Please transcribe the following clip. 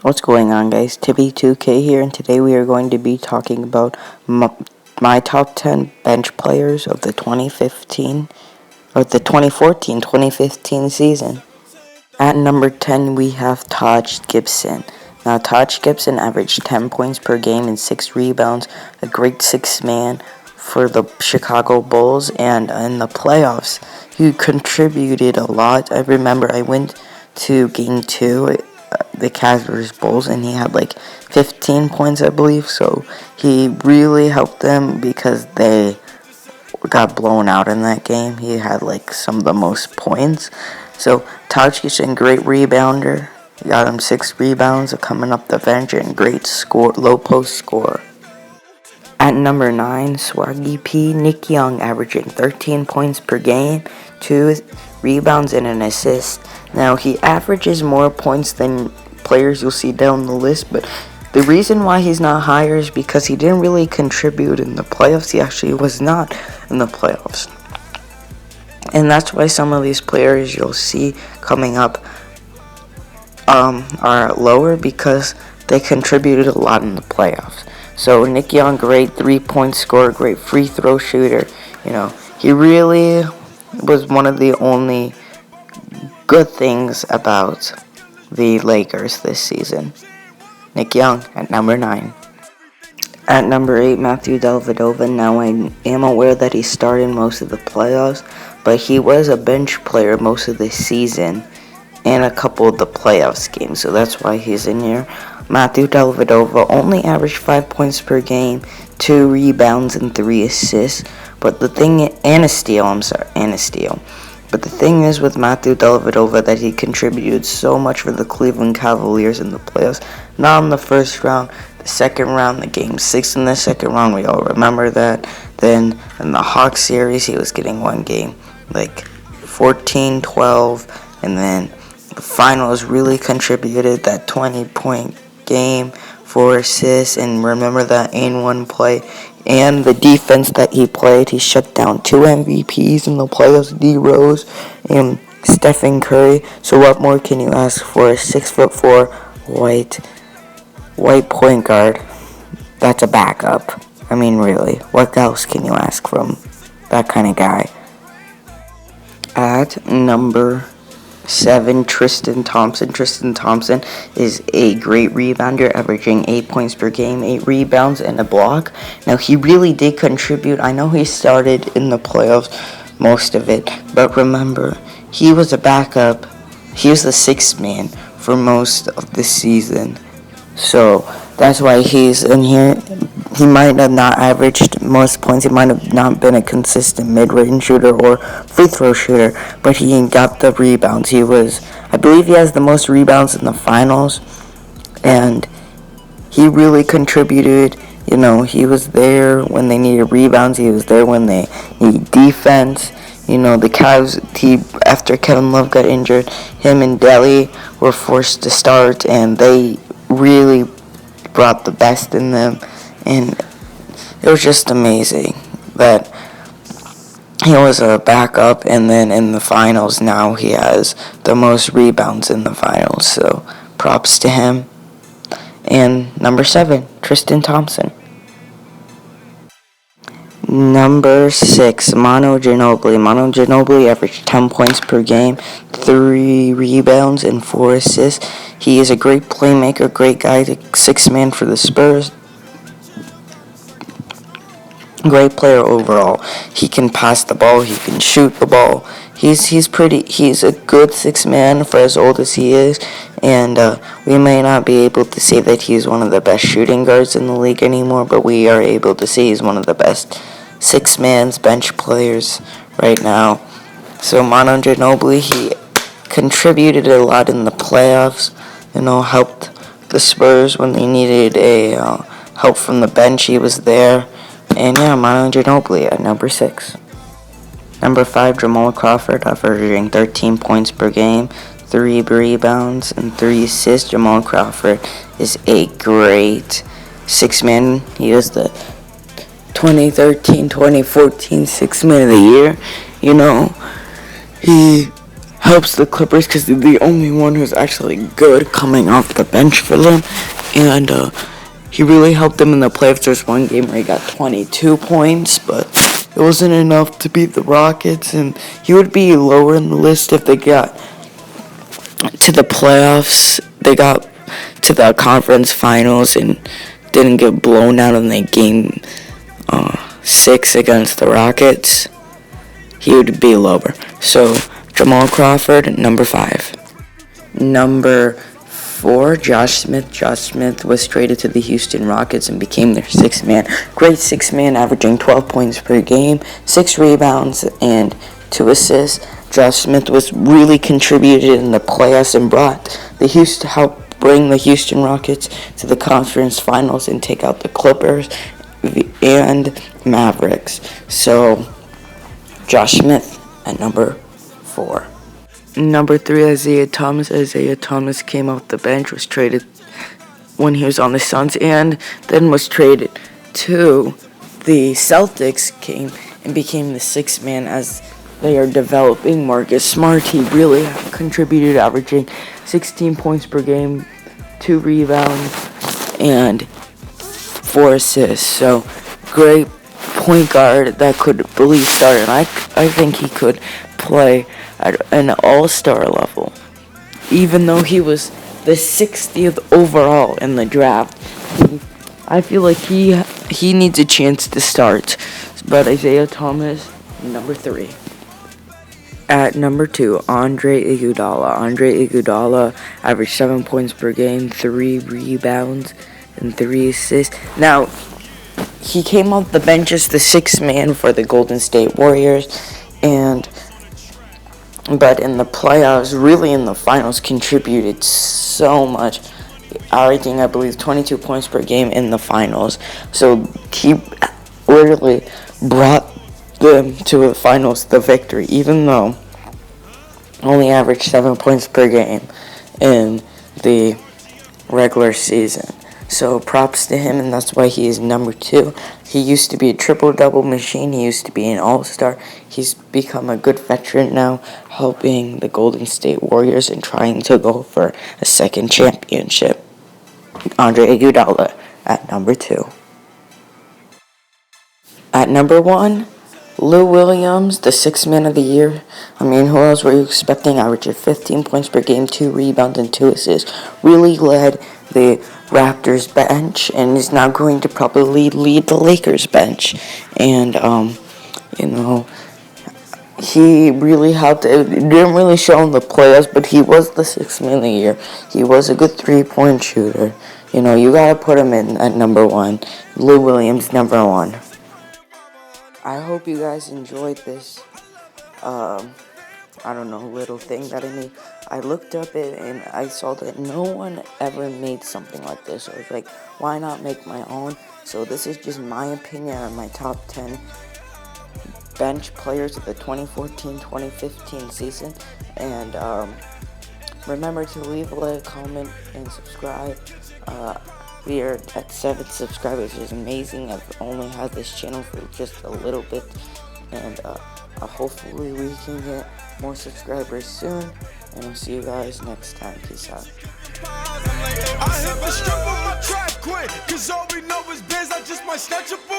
What's going on, guys? Tibby2K here, and today we are going to be talking about my top 10 bench players of the 2014-2015 season. At number 10, we have Taj Gibson. Now, Taj Gibson averaged 10 points per game and 6 rebounds, a great six-man for the Chicago Bulls, and in the playoffs, he contributed a lot. I remember I went to Game 2, the Cavs vs. Bulls, and he had like 15 points, I believe, so he really helped them because they got blown out in that game. He had like some of the most points. So Taj Gibson, great rebounder. Got him 6 rebounds coming up the bench and great score, low post score. At number 9, Swaggy P, Nick Young, averaging 13 points per game, 2 rebounds and an assist. Now, he averages more points than players you'll see down the list, but the reason why he's not higher is because he didn't really contribute in the playoffs. He actually was not in the playoffs. And that's why some of these players you'll see coming up are lower, because they contributed a lot in the playoffs. So Nick Young, great 3-point scorer, great free throw shooter. You know, he really was one of the only good things about the Lakers this season. Nick Young at number 9. At number 8, Matthew Dellavedova. Now, I am aware that he started most of the playoffs, but he was a bench player most of the season and a couple of the playoffs games, so that's why he's in here. Matthew Dellavedova only averaged 5 points per game, 2 rebounds and 3 assists, and a steal. But the thing is with Matthew Dellavedova that he contributed so much for the Cleveland Cavaliers in the playoffs. Not in the first round, the second round, the game 6 in the second round, we all remember that. Then in the Hawks series, he was getting one game, like 14-12, and then the finals really contributed, that 20-point game, 4 assists, and remember that N1 play and the defense that he played. He shut down 2 MVPs in the playoffs, D Rose and Stephen Curry. So what more can you ask for a 6'4" white point guard that's a backup? I mean, really, what else can you ask from that kind of guy? At number 7, Tristan Thompson. Tristan Thompson is a great rebounder, averaging 8 points per game, 8 rebounds, and a block. Now, he really did contribute. I know he started in the playoffs, most of it, but remember, he was a backup. He was the 6th man for most of the season. So that's why he's in here. He might have not averaged most points. He might have not been a consistent mid-range shooter or free throw shooter, but he got the rebounds. I believe he has the most rebounds in the finals, and he really contributed. You know, he was there when they needed rebounds. He was there when they needed defense. You know, the Cavs, after Kevin Love got injured, him and Delly were forced to start, and they really brought the best in them. And it was just amazing that he was a backup, and then in the finals now he has the most rebounds in the finals. So props to him. And number 7, Tristan Thompson. Number 6, Manu Ginobili. Manu Ginobili averaged 10 points per game, 3 rebounds, and 4 assists. He is a great playmaker, great guy, 6th man for the Spurs. Great player overall. He can pass the ball. He can shoot the ball. He's a good 6th man for as old as he is, and we may not be able to say that he's one of the best shooting guards in the league anymore, but we are able to say he's one of the best 6 man's bench players right now. So Manu Ginobili, he contributed a lot in the playoffs. You know, helped the Spurs when they needed a help from the bench. He was there. And yeah, Manu Ginobili at number 6. Number 5, Jamal Crawford, averaging 13 points per game, 3 rebounds, and 3 assists. Jamal Crawford is a great 6 man. He was the 2013-2014 6 man of the year. You know, he helps the Clippers because they're the only one who's actually good coming off the bench for them. And he really helped them in the playoffs. There's one game where he got 22 points, but it wasn't enough to beat the Rockets. And he would be lower in the list if they got to the playoffs. They got to the conference finals and didn't get blown out in the game 6 against the Rockets. He would be lower. So Jamal Crawford, number 5. Number 4, Josh Smith. Josh Smith was traded to the Houston Rockets and became their 6th man. Great 6th man, averaging 12 points per game, 6 rebounds, and 2 assists. Josh Smith was really contributed in the playoffs and helped bring the Houston Rockets to the conference finals and take out the Clippers and Mavericks. So Josh Smith at number 4. Number 3, Isaiah Thomas. Isaiah Thomas came off the bench, was traded when he was on the Suns, and then was traded to the Celtics, came and became the 6th man as they are developing Marcus Smart. He really contributed, averaging 16 points per game, 2 rebounds, and 4 assists. So, great point guard that could really start, and I think he could play at an all-star level. Even though he was the 60th overall in the draft, I feel like he needs a chance to start. But Isaiah Thomas, number 3. At number 2, Andre Iguodala. Andre Iguodala averaged 7 points per game, 3 rebounds, and 3 assists. Now, he came off the bench as the 6th man for the Golden State Warriors, but in the playoffs, really in the finals, contributed so much, averaging, I believe, 22 points per game in the finals. So he literally brought them to the finals, the victory, even though only averaged 7 points per game in the regular season. So props to him, and that's why he is number 2. He used to be a triple-double machine. He used to be an all-star. He's become a good veteran now, helping the Golden State Warriors and trying to go for a 2nd championship. Andre Iguodala at number 2. At number 1, Lou Williams, the 6th man of the year. I mean, who else were you expecting? Averaging 15 points per game, 2 rebounds, and 2 assists. Really led the Raptors bench and is now going to probably lead the Lakers bench. And, he really helped. It didn't really show in the playoffs, but he was the 6th man of the year. He was a good 3-point shooter. You gotta put him in at number 1. Lou Williams, number 1. I hope you guys enjoyed this, little thing that I made. I looked up it and I saw that no one ever made something like this. So I was like, why not make my own? So this is just my opinion on my top 10 bench players of the 2014-2015 season. And remember to leave a like, comment, and subscribe. We are at 7 subscribers, which is amazing. I've only had this channel for just a little bit, and hopefully we can get more subscribers soon, and I'll see you guys next time. Peace out. I hit the strip on my track quick, 'cause all we know is biz, I just might snatch up a